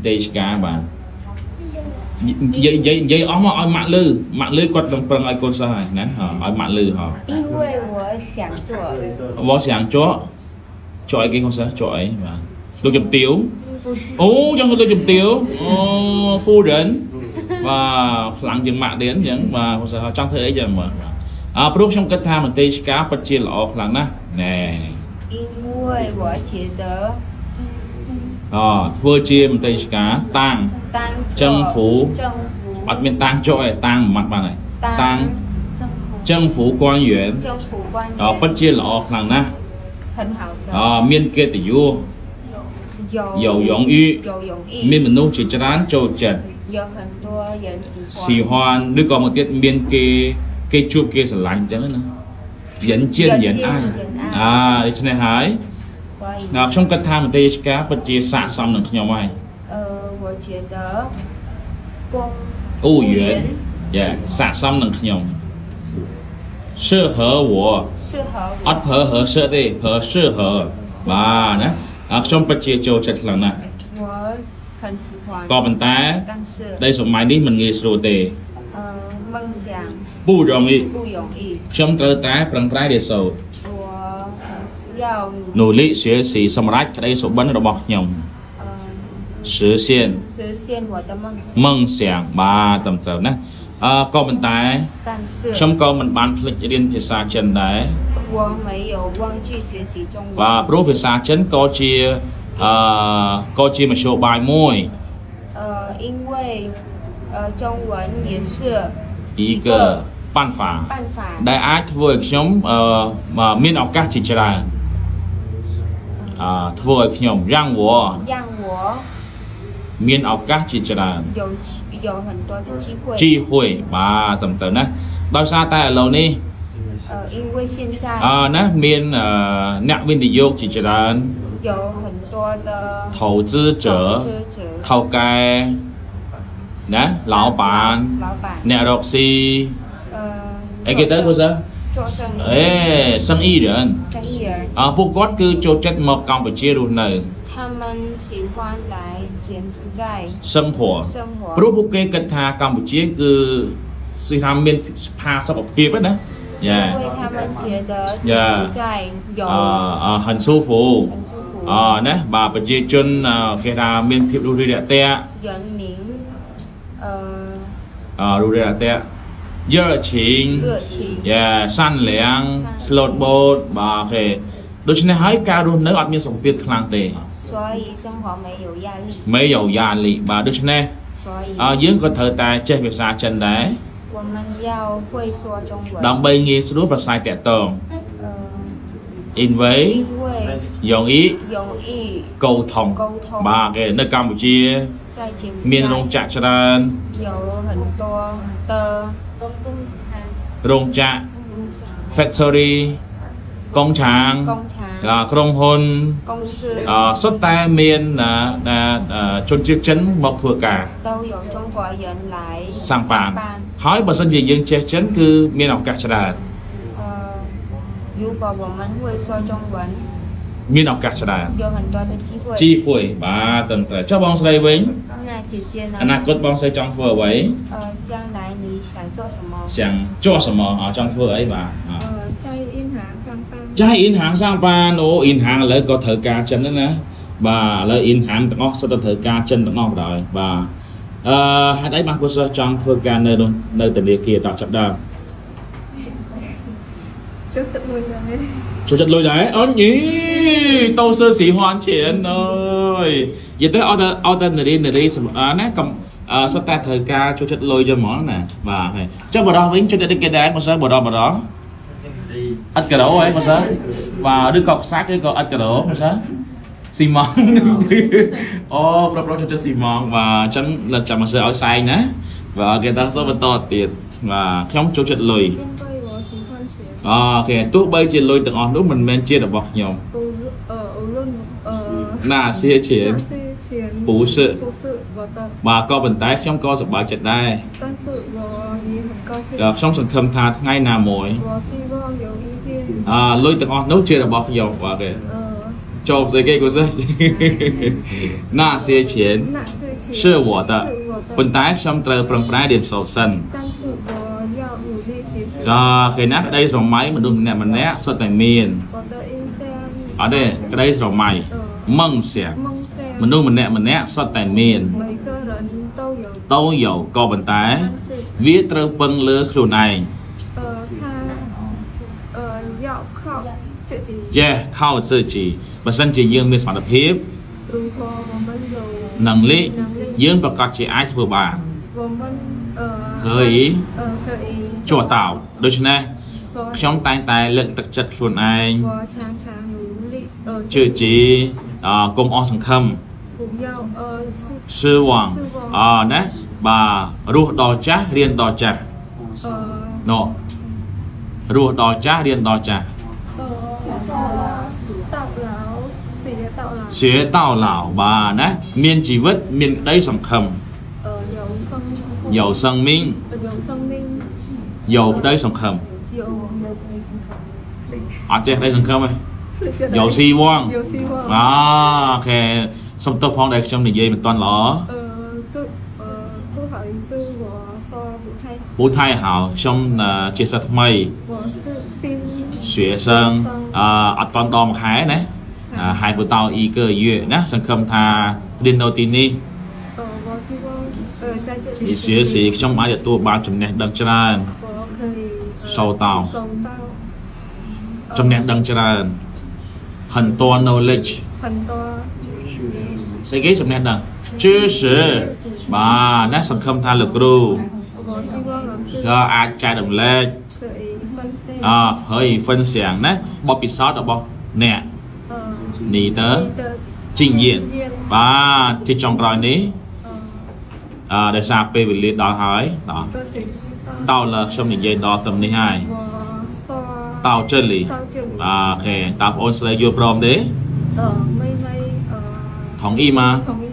đây cá bạn dây ống mà mạng lư quật đồng bằng ai con sai nè ở mạng lư họ 因为我想做 võ sáng chọi cái con sao chọi mà tôi chụp tiếu 不是 ô trong tôi chụp tiếu phu đến và lặng chừng mạng đến những và con sao trong thời ấy giờ mà proof trong cách tham mình tây cá bật chia lọ lặng nè nè 因为我觉得 vừa chia mình tây cá tăng 当 政府 政府 bắt miền tăng chọi tăng mặt bạn này 当 tăng 政府官员 政府官 bật 员 chia lọ lặng nè 很好的 miền kia tỷ du 有勇于 有勇毅 miền mình nung chỉ cho đán châu trần 有很多人喜 xì 欢 hoan đứa còn một tiết miền kia chụp kia sẽ lạnh chẳng nữa dẫn chiên dẫn ai đây cho nên hái 所以 trong cách tham mình tây cá bật chia xạ xong được nhau mai 我觉得公 ưu yến yeah xạ xong được nhau 适合我 适合 ắt hợp适đi hợp适合và nè trong bật chia châu chật lần nè 我很喜欢 còn mình ta 但是 đây số máy đi mình nghĩ số tề 梦想 不容易 不容易 trong trời ta bằng trái để sầu 我要 nỗ lực学习 xong rách cái đây số bắn nó bọc nhồng 实现实现我的梦想 梦想ba tầm tầm nè còn mình ta 但是 trong con mình bán lịch điên thì xa chân đấy 我没有忘记学习中文 và pro thì xa chân có chia một số bài môi 因为中文也是 ý cơ ban phả 办法 đại ái vừa nhóm mà miền ốc các chỉ ra vừa nhóm răng wo 让我 miền ốc các chỉ ra 有很多的机会 chi hội ba tầm tầm nè đôi xa tại lâu ni 因为现在 nè miền nạc viên đi vô chỉ ra 有很多的 投资者 投资者 thầu cai nè lão bản 老板 nè đọc si 做 cái tới cô sao 做生意 ê sinh y人 生意人 พวกก๊อตคือโจทย์một công phải chia luôn này 他们喜欢来柬埔寨 sinh hoạt 生活 เพราะพวกแกกันทากัมพูชีคือสิ่งทำเป็นภาษาแบบเพียบนะ 因 yeah 为他们觉得柬 yeah 埔寨有 很舒服 很舒服 นะbà ประชาชนแค่ทำเป็นเพียบดูดีเตะ 人民ดูดีเตะเยอะชิง 热情 yeah สั้นเหลียงสโลดโบ๊ทบ่าโอเคโดยเฉพาะให้การดูเนื้ออัดมีสมเพียรคลังเตะ 所以生活没有压力 ไม่有压力บ่าโดยเฉพาะ 所以 យើងក៏ត្រូវតែចេះភាសាចិនដែរ 我们要会说中文 ដើម្បីងាយស្រួលប្រស័យតាក់ទង អ៊ីនវេ 因为 យ៉ងអ៊ី 容易 កោថង 沟通 បាទគេនៅកម្ពុជា 在柬埔 មានរោង 寨 ចក្រច្រើន 有很多的 រោងចក្រ factory កុងឆាង 工厂 ក្រុមហ៊ុន 公司 សុទ្ធតែមានជនជាតិចិនមកធ្វើការ 都有中国人来 សាំងបាន 班 ហើយបើសិនជាយើងចេះចិនគឺមានឱកាសច្រើន 如果我们会说中文 មានឱកាសច្រើន 有很多的机会 ជីហ្វួយបាទត្រឹមត្រូវចុះបងស្រីវិញ 那姐姐呢 អនាគតបងស្រីចង់ធ្វើអ្វី 将来你想做什么 想做什么ចង់ធ្វើអីបាទ 在银行上班 ចាស់អ៊ីនហាងសាងបានអូអ៊ីនហាងឥឡូវក៏ត្រូវការចិនដែរណាបាទឥឡូវអ៊ីនហាងទាំងអស់សុទ្ធតែត្រូវការចិនទាំងអស់ដែរបាទហេតុអីបានគាត់ចង់ធ្វើការនៅនៅធនាគារតចាប់ដើម ចូលចិត្តលុយដែរ ចូលចិត្តលុយដែរអូញីតោសើស៊ីហួនជៀនអើយនិយាយទៅអត់តែនារីណាកំសុទ្ធតែត្រូវការចូលចិត្តលុយចឹងហ្មងណាបាទហើយចុះបរោះវិញចូលចិត្តគេដែរមកសើបរោះអត់ការ៉ូហ៎មកសើបាទឬក៏ខ្សាច់ឬក៏អត់ការ៉ូមកសើស៊ីម៉ងអូប្រុសចូលចិត្តស៊ីម៉ងបាទអញ្ចឹងលើកចាំមកសើឲ្យសែងណាបាទគេថាសូមបន្តទៀតបាទខ្ញុំចូលចិត្តលុយ 因为我喜欢钱 អូខេទោះបីជាលុយទាំងអស់នោះមិនមែនជារបស់ខ្ញុំ 无论ណាសៀឈៀន 那些钱 ពូសឹ 不是我的 បាទក៏ប៉ុន្តែខ្ញុំក៏សប្បាយចិត្តដែរ 但是我也很高兴 ដល់ខ្ញុំសង្ឃឹមថាថ្ងៃណាមួយ 我希望有一天 លុយទាំងអស់នោះជារបស់ខ្ញុំបាទគេ 呃 ចូលស្អីគេក៏សិណាសៀឈៀន 那些钱是我的ប៉ុន្តែខ្ញុំត្រូវប្រឹងប្រែងរៀនសូត្រសិន 但是我要努力学习 ឃើញណាក្តីស្រមៃមនុស្សម្នាក់សុទ្ធតែមាន 我的印象 អត់ទេក្តីស្រមៃម៉ងសៀង 梦想 មនុស្សម្នាក់សុទ្ធតែមាន 每个人都有 តូយោក៏ប៉ុន្តែ 但是 វាត្រូវពឹងលើខ្លួនឯង 他要靠自己 ចេះខោជឿជីបើសិនជាយើងមានសមត្ថភាព 如果我们有 នឹងលិយើងប្រកាសជាអាចធ្វើបាន 我们可以可以 ជួតោដូច្នេះ 所以 ខ្ញុំតែងតែលើកទឹកចិត្តខ្លួនឯង 我常常努力ជឿជីកុំអស់សង្ឃឹម 不要失望ណាបាទរស់ដល់ចាស់រៀនដល់ចាស់ ណូរស់ដល់ចាស់រៀនដល់ចាស់ 到老到老បាទណាមានជីវិតមានក្តីសង្ឃឹម 有生有生命有ក្តីសង្ឃឹម 有អត់ចេះក្តីសង្ឃឹមទេ有希望有希望 អូខេសុំទោសផងដែលខ្ញុំនិយាយមិនទាន់ល្អ 对不好意思我说不太好ខ្ញុំជាសិស្សថ្មី 我是新学生អត់ទាន់ដល់មួយខែណាហើយបន្តអ៊ីកើយេណាសង្ឃឹមថារៀននៅទីនេះ 我希望在这里 ពី学习ខ្ញុំអាចទទួលបានចំណេះដឹងច្រើន 我可以收到收到 ចំណេះដឹងច្រើន很多 knowledge 很多 ស្អីគេចំណេះដឹង知识បាទណាសង្ឃឹមថាលោកគ្រូ 我希望老师 ក៏អាចចែករំលែក 可以分享ហើយ分享ណាបទពិសោធន៍របស់អ្នកនេះទៅ 你的 ជិញយានបាទជាចុងក្រោយនេះដោយសារពេលវេលាដល់ហើយដល់ 歌曲知道 តោលើខ្ញុំនិយាយដល់ត្រឹមនេះហើយ 我说 តោចិនលី 到这里 អូខេតើបងអូនស្រីយល់ព្រមទេ 妹妹同意吗同意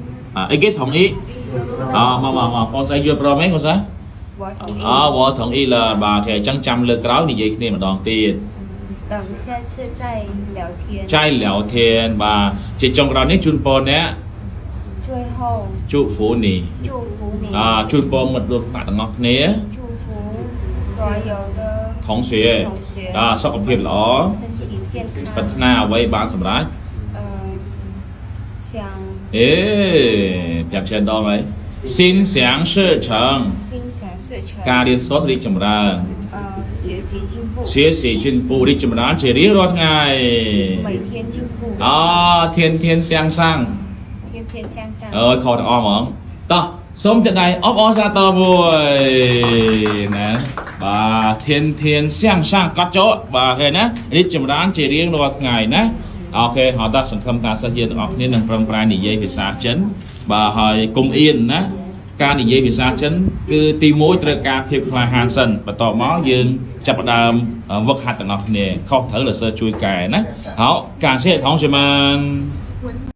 អីគេ同意មកបងស្រីយល់ព្រមទេបងស្រី 我同意我同意了បាទអូខេអញ្ចឹងចាំលើកក្រោយនិយាយគ្នាម្ដងទៀត 等下次再聊天 ចៃ聊天បាទជាចុងក្រោយនេះជូនពរអ្នក 最后祝福你祝福你 ជូនពរមិត្តរួមថ្នាក់ទាំងអស់គ្នា 祝福所有的同学សុខភាពល្អ 身体健 ប្រា 康 ថ្នាអ្វីបានសម្រេច 想 ប្រាប់ច្រើនដងហើយ心想事成心想事成 ការរៀនសូត្ររីកចម្រើន 学习进步学习进步រីកចម្រើនជារៀងរាល់ថ្ងៃ 每天进步天天向上天天向上 ខតអមហ្មងតោះសូមចដៃអបអរសាទរមួយណាបាទ天天向上កត់ចូលបាទឃើញណារីកចម្រើនជារៀងរាល់ថ្ងៃណាអូខេហើយតោះសង្ឃឹមថាសិស្សយើងទាំងអស់គ្នានឹងប្រឹងប្រែងនិយាយភាសាចិនបាទហើយកុំអៀនណាការនិយាយភាសាចិនគឺទី1ត្រូវការភាពក្លាហានសិនបន្ទាប់មកយើងចាប់ផ្ដើមវឹកហាត់ទាំងអស់គ្នាខុសត្រូវលើសិស្សជួយកែណា好感谢同学们